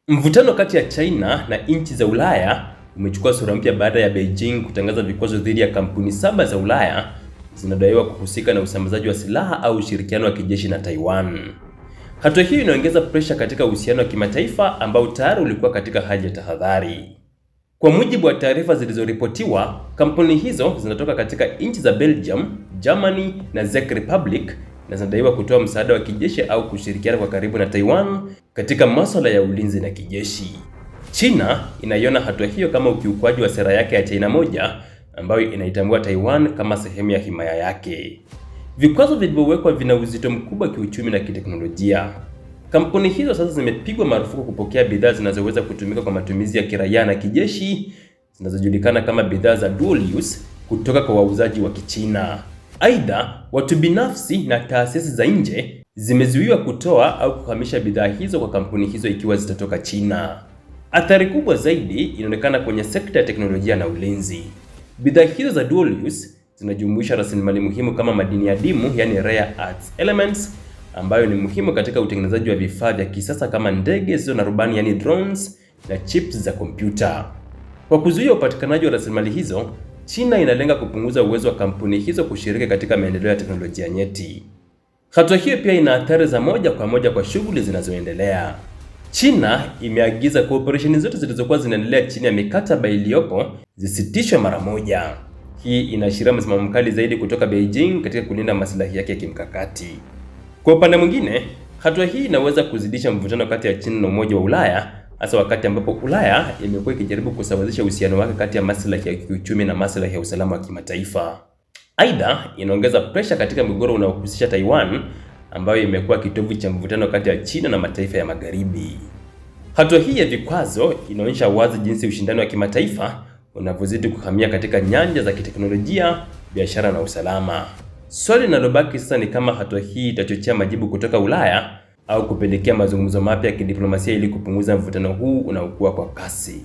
Mvutano kati ya China na nchi za Ulaya umechukua sura mpya baada ya Beijing kutangaza vikwazo dhidi ya kampuni 7 za Ulaya zinadaiwa kuhusika na usambazaji wa silaha au ushirikiano wa kijeshi na Taiwan. Hatua hiyo inaongeza presha katika uhusiano wa kimataifa ambao tayari ulikuwa katika hali ya tahadhari. Kwa mujibu wa taarifa zilizoripotiwa, kampuni hizo zinatoka katika nchi za Belgium, Germany na Czech Republic na zinadaiwa kutoa msaada wa kijeshi au kushirikiana kwa karibu na Taiwan katika masuala ya ulinzi na kijeshi. China inaiona hatua hiyo kama ukiukwaji wa sera yake ya China moja ambayo inaitambua Taiwan kama sehemu ya himaya yake. Vikwazo vilivyowekwa vina uzito mkubwa kiuchumi na kiteknolojia. Kampuni hizo sasa zimepigwa marufuku kupokea bidhaa zinazoweza kutumika kwa matumizi ya kiraia na kijeshi zinazojulikana kama bidhaa za dual use kutoka kwa wauzaji wa Kichina. Aidha, watu binafsi na taasisi za nje zimezuiwa kutoa au kuhamisha bidhaa hizo kwa kampuni hizo ikiwa zitatoka China. Athari kubwa zaidi inaonekana kwenye sekta ya teknolojia na ulinzi. Bidhaa hizo za dual use zinajumuisha rasilimali muhimu kama madini adimu, yani rare earth elements, ambayo ni muhimu katika utengenezaji wa vifaa vya kisasa kama ndege zisizo na rubani, yani drones, na chips za kompyuta. Kwa kuzuia upatikanaji wa rasilimali hizo, China inalenga kupunguza uwezo wa kampuni hizo kushiriki katika maendeleo ya teknolojia nyeti. Hatua hiyo pia ina athari za moja kwa moja kwa shughuli zinazoendelea. China imeagiza kwa operesheni zote zilizokuwa zinaendelea chini ya mikataba iliyopo zisitishwe mara moja. Hii inaashiria msimamo mkali zaidi kutoka Beijing katika kulinda maslahi yake ya kimkakati. Kwa upande mwingine, hatua hii inaweza kuzidisha mvutano kati ya China na Umoja wa Ulaya, hasa wakati ambapo Ulaya imekuwa ikijaribu kusawazisha uhusiano wake kati ya maslahi ya kiuchumi na maslahi ya usalama wa kimataifa. Aidha, inaongeza presha katika mgogoro unaohusisha Taiwan, ambayo imekuwa kitovu cha mvutano kati ya China na mataifa ya Magharibi. Hatua hii ya vikwazo inaonyesha wazi jinsi ushindani wa kimataifa unavyozidi kuhamia katika nyanja za kiteknolojia, biashara na usalama. Swali linalobaki sasa ni kama hatua hii itachochea majibu kutoka Ulaya au kupelekea mazungumzo mapya ya kidiplomasia ili kupunguza mvutano huu unaokuwa kwa kasi.